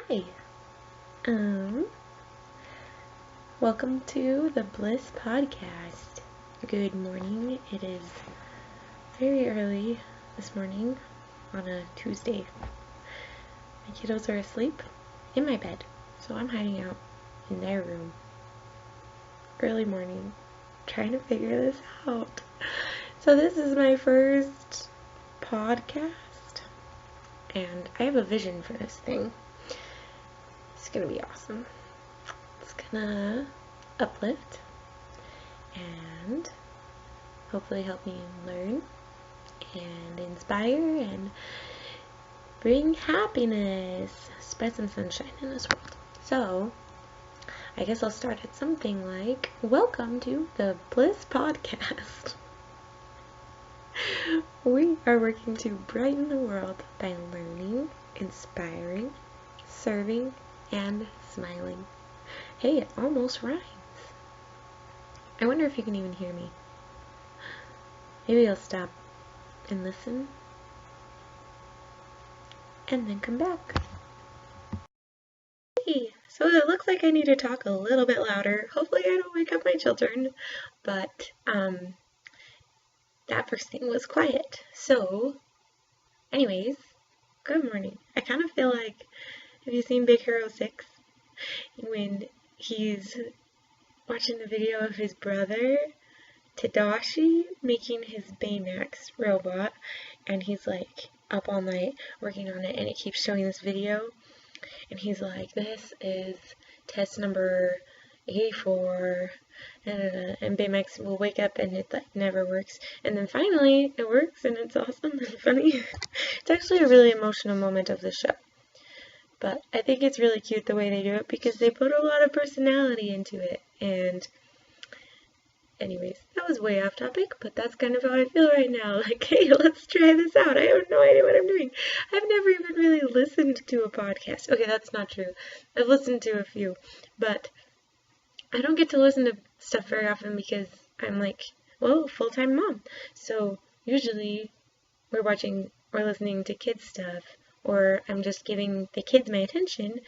Hi. Um, Welcome to the Bliss Podcast. Good morning. It is very early this morning on a Tuesday. My kiddos are asleep in my bed, so I'm hiding out in their room. Early morning, trying to figure this out. So this is my first podcast, and I have a vision for this thing. It's gonna be awesome. It's gonna uplift and hopefully help me learn and inspire and bring happiness, spread some sunshine in this world. So I guess I'll start at something like, welcome to the Bliss Podcast. We are working to brighten the world by learning, inspiring, serving, and smiling. Hey, it almost rhymes. I wonder if you can even hear me. Maybe I'll stop and listen and then come back. Hey, so it looks like I need to talk a little bit louder. Hopefully I don't wake up my children, but that first thing was quiet. So anyways, good morning. I kind of feel like, have you seen Big Hero 6? When he's watching the video of his brother Tadashi making his Baymax robot, and he's like up all night working on it, and it keeps showing this video, and he's like, this is test number 84, and Baymax will wake up and it like never works, and then finally it works and it's awesome and funny. It's actually a really emotional moment of the show. But I think it's really cute the way they do it because they put a lot of personality into it. And anyways, that was way off topic, but that's kind of how I feel right now. Like, hey, let's try this out. I have no idea what I'm doing. I've never even really listened to a podcast. Okay, that's not true. I've listened to a few, but I don't get to listen to stuff very often because I'm like, well, full-time mom. So usually we're listening to kids stuff, or I'm just giving the kids my attention,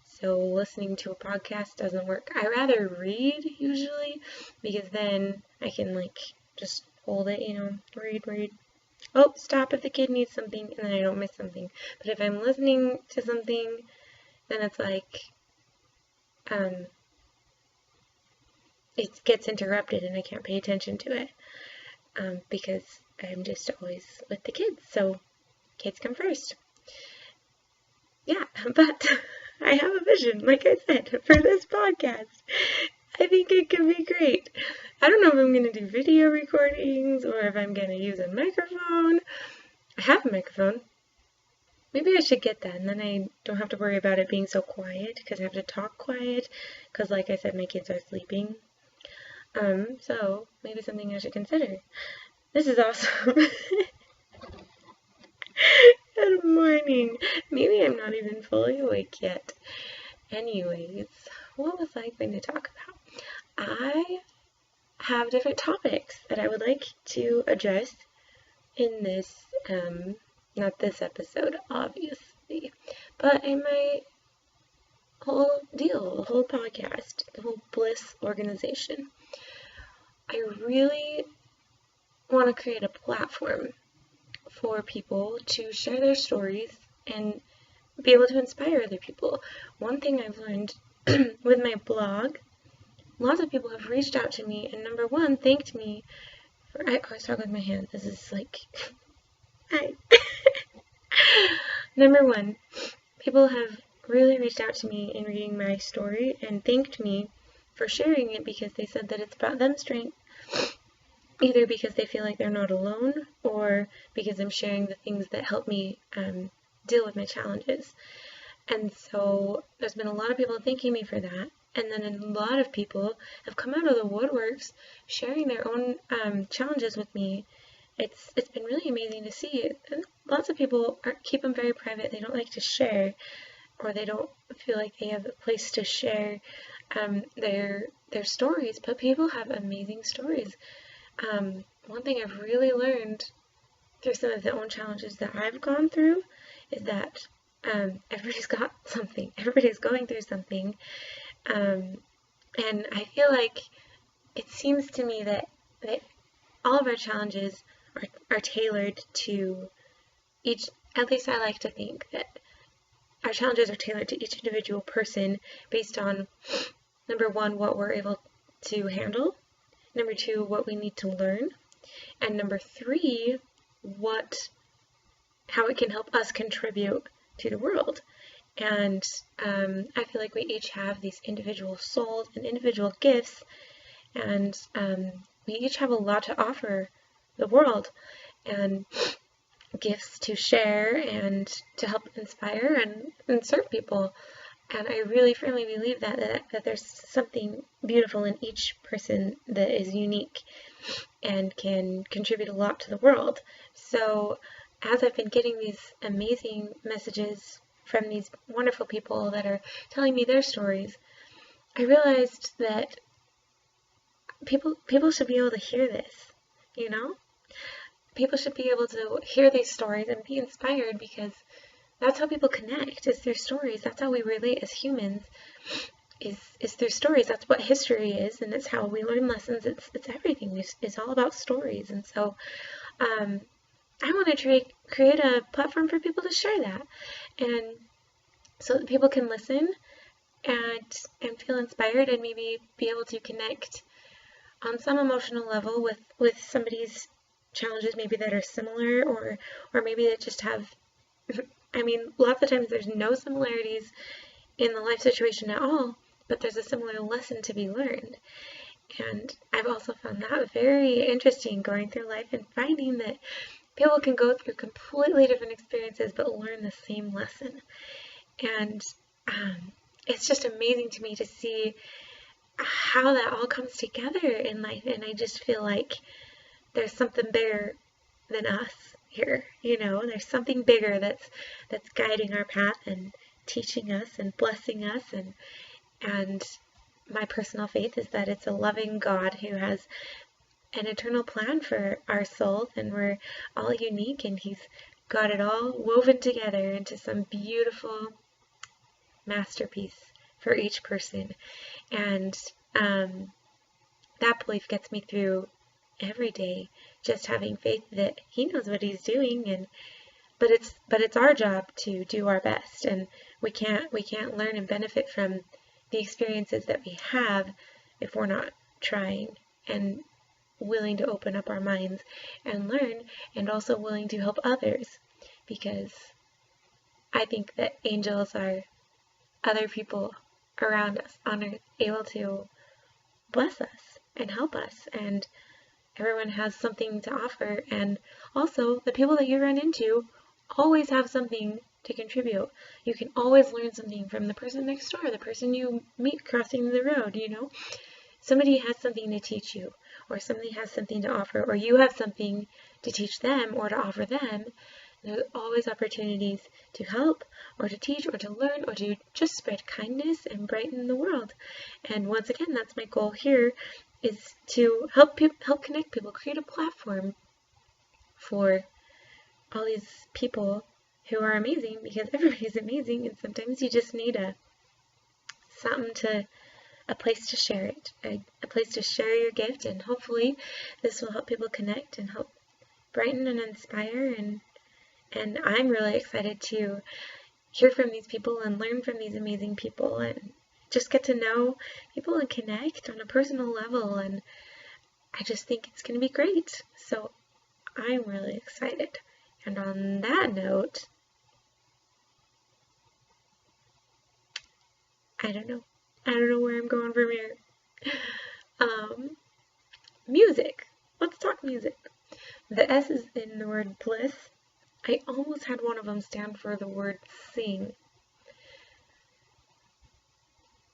so listening to a podcast doesn't work. I rather read, usually, because then I can, like, just hold it, read. Oh, stop if the kid needs something, and then I don't miss something. But if I'm listening to something, then it's like, it gets interrupted, and I can't pay attention to it, because I'm just always with the kids, so kids come first. Yeah, but I have a vision, like I said, for this podcast. I think it could be great. I don't know if I'm going to do video recordings or if I'm going to use a microphone. I have a microphone. Maybe I should get that, and then I don't have to worry about it being so quiet, because I have to talk quiet, because like I said, my kids are sleeping. So maybe something I should consider. This is awesome. Good morning. Maybe I'm not even fully awake yet. Anyways, what was I going to talk about? I have different topics that I would like to address in this, not this episode, obviously, but in my whole deal, the whole podcast, the whole Bliss organization. I really want to create a platform for people to share their stories and be able to inspire other people. One thing I've learned with my blog, lots of people have reached out to me and number one, thanked me for, I always talk with my hands, this is like, hi. Number one, people have really reached out to me in reading my story and thanked me for sharing it because they said that it's brought them strength, either because they feel like they're not alone or because I'm sharing the things that help me deal with my challenges. And so there's been a lot of people thanking me for that. And then a lot of people have come out of the woodworks sharing their own challenges with me. It's been really amazing to see. And lots of people keep them very private. They don't like to share, or they don't feel like they have a place to share their stories. But people have amazing stories. One thing I've really learned through some of the own challenges that I've gone through is that everybody's got something. Everybody's going through something. And I feel like it seems to me that all of our challenges are tailored to each, at least I like to think that our challenges are tailored to each individual person based on, number one, what we're able to handle, number two, what we need to learn, and number three, how it can help us contribute to the world. And I feel like we each have these individual souls and individual gifts, and we each have a lot to offer the world, and gifts to share and to help inspire and serve people. And I really firmly believe that there's something beautiful in each person that is unique and can contribute a lot to the world. So as I've been getting these amazing messages from these wonderful people that are telling me their stories, I realized that people should be able to hear this, you know? People should be able to hear these stories and be inspired, because that's how people connect, is through stories. That's how we relate as humans, is through stories. That's what history is, and it's how we learn lessons. It's everything. It's all about stories. And so I want to create a platform for people to share that, and so that people can listen and feel inspired and maybe be able to connect on some emotional level with somebody's challenges, maybe that are similar, or maybe that just have, I mean, lots of times there's no similarities in the life situation at all, but there's a similar lesson to be learned. And I've also found that very interesting, going through life and finding that people can go through completely different experiences but learn the same lesson. And it's just amazing to me to see how that all comes together in life. And I just feel like there's something bigger than us here, you know. There's something bigger that's guiding our path and teaching us and blessing us, and my personal faith is that it's a loving God who has an eternal plan for our souls, and we're all unique, and He's got it all woven together into some beautiful masterpiece for each person. And that belief gets me through every day, just having faith that He knows what He's doing, but it's our job to do our best, and we can't learn and benefit from the experiences that we have if we're not trying and willing to open up our minds and learn, and also willing to help others, because I think that angels are other people around us on earth able to bless us and help us, and everyone has something to offer. And also, the people that you run into always have something to contribute. You can always learn something from the person next door, the person you meet crossing the road, you know. Somebody has something to teach you, or somebody has something to offer, or you have something to teach them or to offer them. There's always opportunities to help, or to teach, or to learn, or to just spread kindness and brighten the world. And once again, that's my goal here, is to help connect people, create a platform for all these people who are amazing, because everybody's amazing, and sometimes you just need a place to share it, a place to share your gift, and hopefully this will help people connect and help brighten and inspire, and I'm really excited to hear from these people and learn from these amazing people and just get to know people and connect on a personal level, and I just think it's going to be great. So I'm really excited. And on that note, I don't know where I'm going from here. Music. Let's talk music. The S is in the word bliss. I almost had one of them stand for the word sing,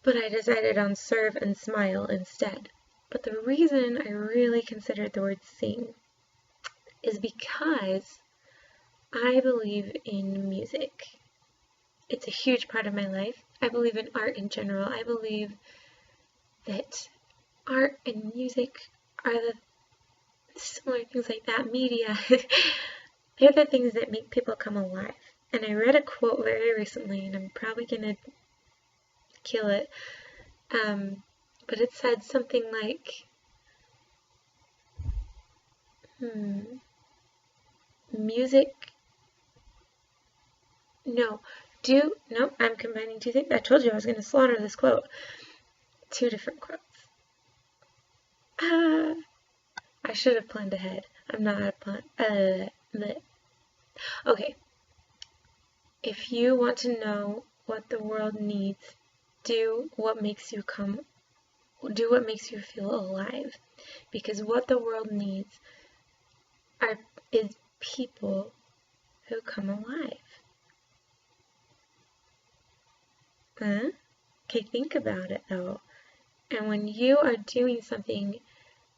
but I decided on serve and smile instead. But the reason I really considered the word sing is because I believe in music. It's a huge part of my life. I believe in art in general. I believe that art and music are the similar things like that, media. They're the things that make people come alive. And I read a quote very recently, and I'm probably gonna kill it. But it said something like, music, no, I'm combining two things. I told you I was going to slaughter this quote. Two different quotes. I should have planned ahead. I'm not a plan. Okay. If you want to know what the world needs, do what makes you feel alive. Because what the world needs is people who come alive. Okay, think about it though. And when you are doing something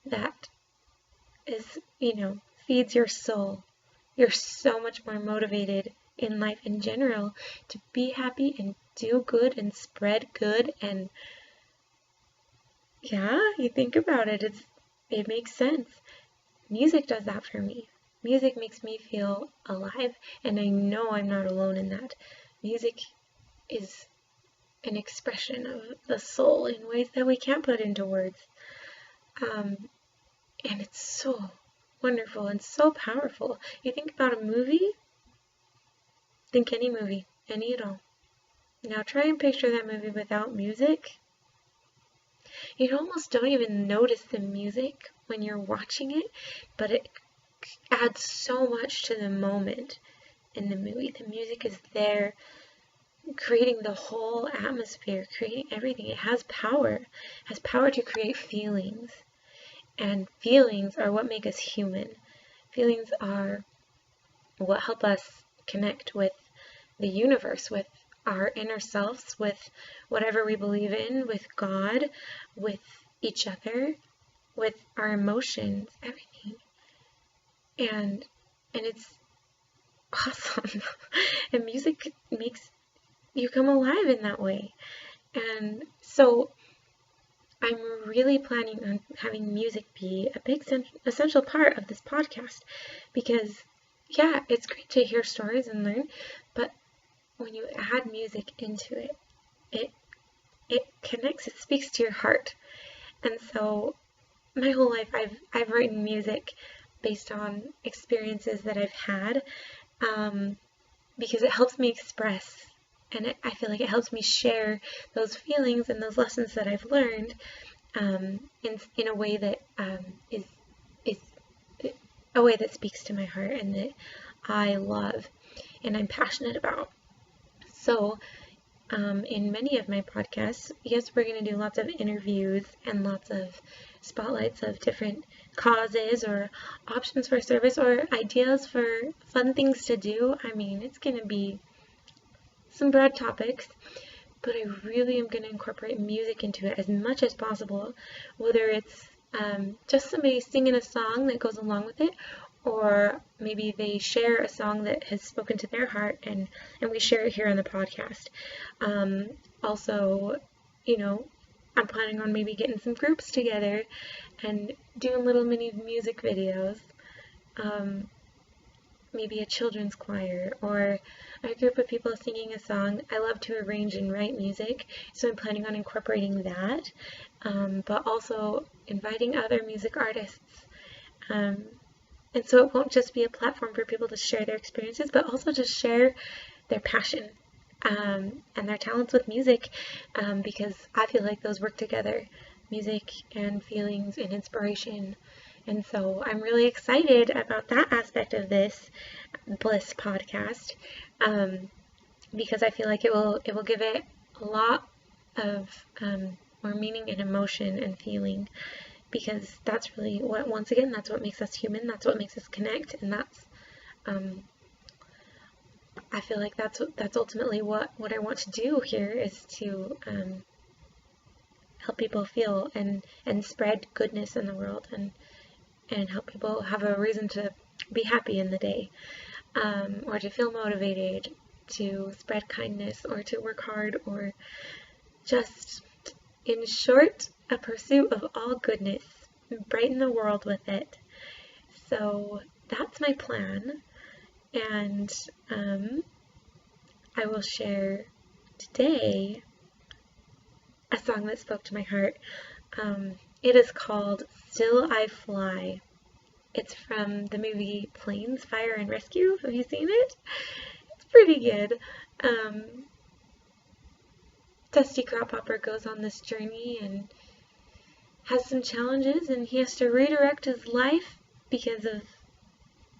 that is, feeds your soul, you're so much more motivated in life in general to be happy and do good and spread good. And yeah, you think about it, it makes sense. Music does that for me. Music makes me feel alive, and I know I'm not alone in that. Music is an expression of the soul in ways that we can't put into words. And it's so wonderful and so powerful. You think about a movie, think any movie, any at all. Now try and picture that movie without music. You almost don't even notice the music when you're watching it, but it adds so much to the moment in the movie. The music is there, creating the whole atmosphere, creating everything. It has power. It has power to create feelings. And feelings are what make us human. Feelings are what help us connect with the universe, with our inner selves, with whatever we believe in, with God, with each other, with our emotions, everything. And it's awesome. And music makes you come alive in that way. And so I'm really planning on having music be a big essential part of this podcast, because yeah, it's great to hear stories and learn, but when you add music into it, it connects, it speaks to your heart. And so my whole life I've written music based on experiences that I've had, because it helps me express, and I feel like it helps me share those feelings and those lessons that I've learned in a way that is a way that speaks to my heart and that I love and I'm passionate about. So in many of my podcasts, yes, we're going to do lots of interviews and lots of spotlights of different causes or options for service or ideas for fun things to do. I mean, it's going to be some broad topics, but I really am going to incorporate music into it as much as possible, whether it's just somebody singing a song that goes along with it, or maybe they share a song that has spoken to their heart and we share it here on the podcast. Also, I'm planning on maybe getting some groups together and doing little mini music videos. Maybe a children's choir or a group of people singing a song. I love to arrange and write music, so I'm planning on incorporating that, but also inviting other music artists. And so it won't just be a platform for people to share their experiences, but also to share their passion and their talents with music, because I feel like those work together, music and feelings and inspiration. And so I'm really excited about that aspect of this Bliss podcast, because I feel like it will give it a lot of more meaning and emotion and feeling, because that's really that's what makes us human, that's what makes us connect, and that's I feel like that's ultimately what I want to do here, is to help people feel and spread goodness in the world and help people have a reason to be happy in the day, or to feel motivated, to spread kindness, or to work hard, or just, in short, a pursuit of all goodness, brighten the world with it. So that's my plan, and I will share today a song that spoke to my heart. It is called Still I Fly. It's from the movie Planes, Fire, and Rescue. Have you seen it? It's pretty good. Dusty Cropper goes on this journey and has some challenges, and he has to redirect his life because of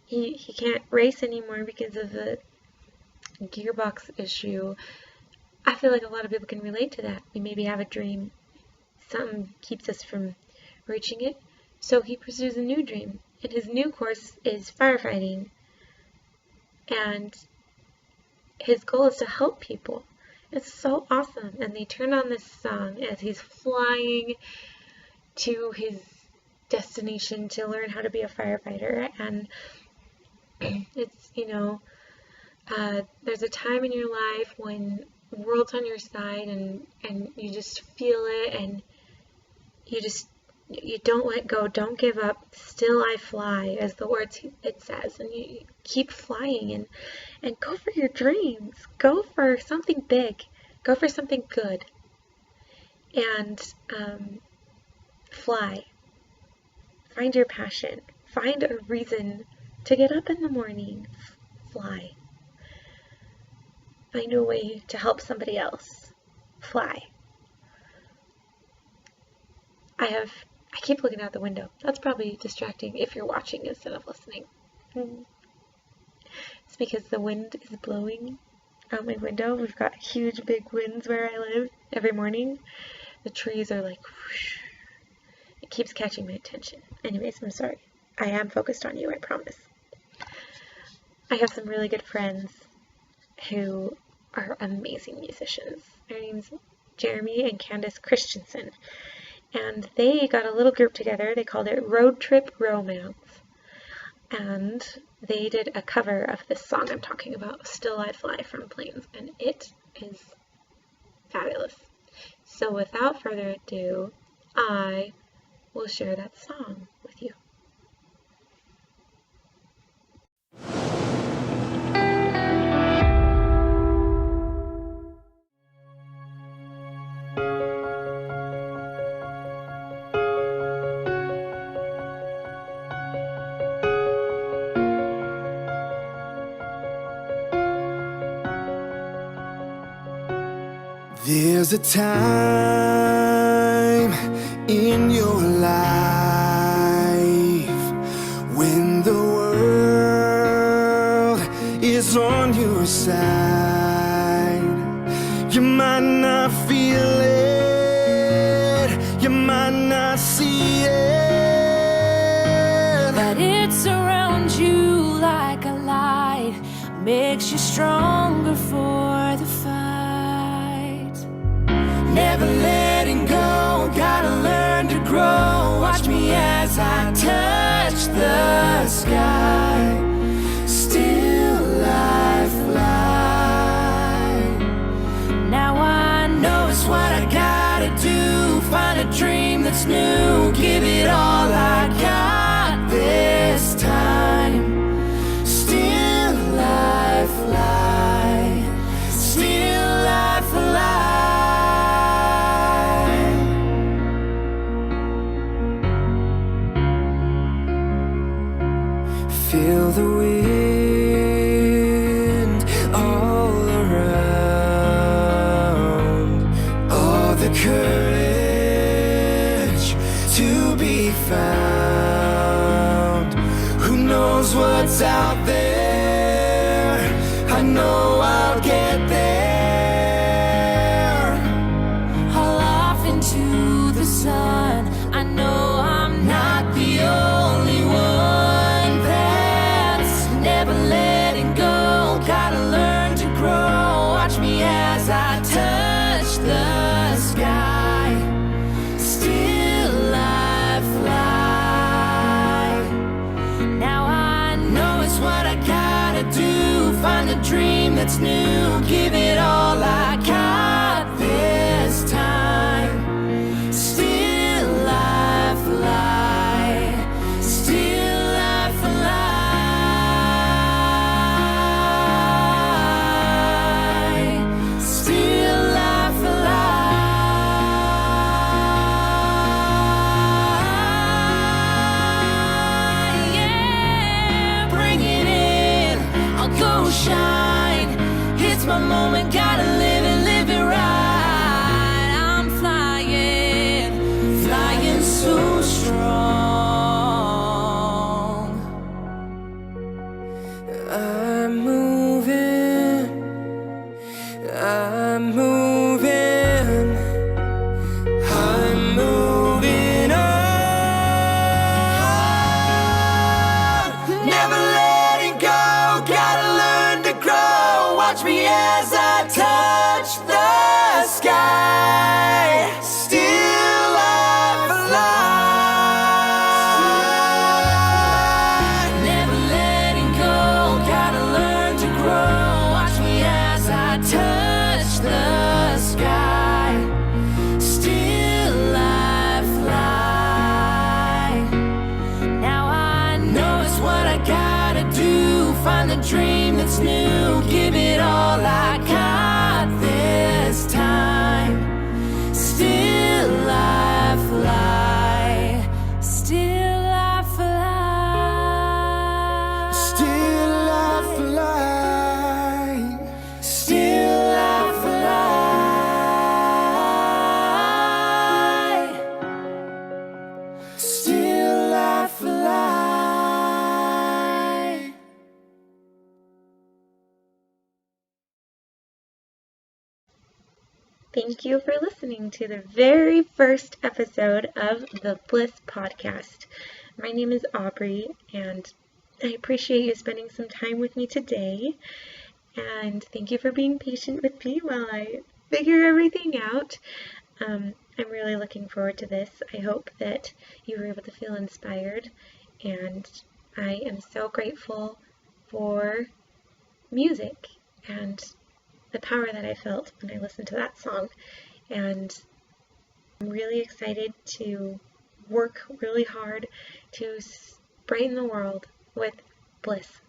he can't race anymore because of a gearbox issue. I feel like a lot of people can relate to that. We maybe have a dream, something keeps us from reaching it, so he pursues a new dream, and his new course is firefighting, and his goal is to help people. It's so awesome, and they turn on this song as he's flying to his destination to learn how to be a firefighter, and it's, there's a time in your life when the world's on your side and you just feel it, and you don't let go, don't give up. Still I fly, as the words it says, and you keep flying and go for your dreams. Go for something big. Go for something good. And fly. Find your passion. Find a reason to get up in the morning. Fly. Find a way to help somebody else. Fly. I keep looking out the window. That's probably distracting if you're watching instead of listening. It's because the wind is blowing out my window. We've got huge big winds where I live every morning. The trees are like whoosh. It keeps catching my attention. Anyways, I'm sorry. I am focused on you, I promise. I have some really good friends who are amazing musicians. Their name's Jeremy and Candace Christensen. And they got a little group together. They called it Roadtrip Romance. And they did a cover of this song I'm talking about, Still I Fly from Planes. And it is fabulous. So without further ado, I will share that song with you. There's a time in your life when the world is on your side. You might not feel it, you might not see it, but it surrounds you like a light, makes you stronger for the fight. Never letting go, gotta learn to grow. Watch me as I touch the sky. Still I fly. Now I know it's what I gotta do. Find a dream that's new, give it all I got this time. Still I fly. Still I fly. Feel the wind all around, all the courage to be found. Who knows what's out there? I know I'll get there. I'll off into the sun. I know I'm not the only one. Never letting go, gotta learn to grow. Watch me as I touch the sky. Still I fly. Now I know it's what I gotta do. Find a dream that's new, give it all I got this time. Still I fly. Still I fly. moment, gotta live it right. I'm flying so strong. I'm moving I'm moving on. Never letting go, gotta learn to grow. Watch me as I touch the sky. Still I fly. Never letting go, gotta learn to grow. Watch me as I touch the sky. Still I fly. Now I know it's what I gotta do. Find the dream that's new. Give it all I got this time. Still I fly. Still I fly. Still I fly. Still I fly. Still I fly. Thank you for listening to the very first episode of the Bliss Podcast. My name is Aubrey, and I appreciate you spending some time with me today. And thank you for being patient with me while I figure everything out. I'm really looking forward to this. I hope that you were able to feel inspired, and I am so grateful for music and the power that I felt when I listened to that song. And I'm really excited to work really hard to brighten the world with Bliss.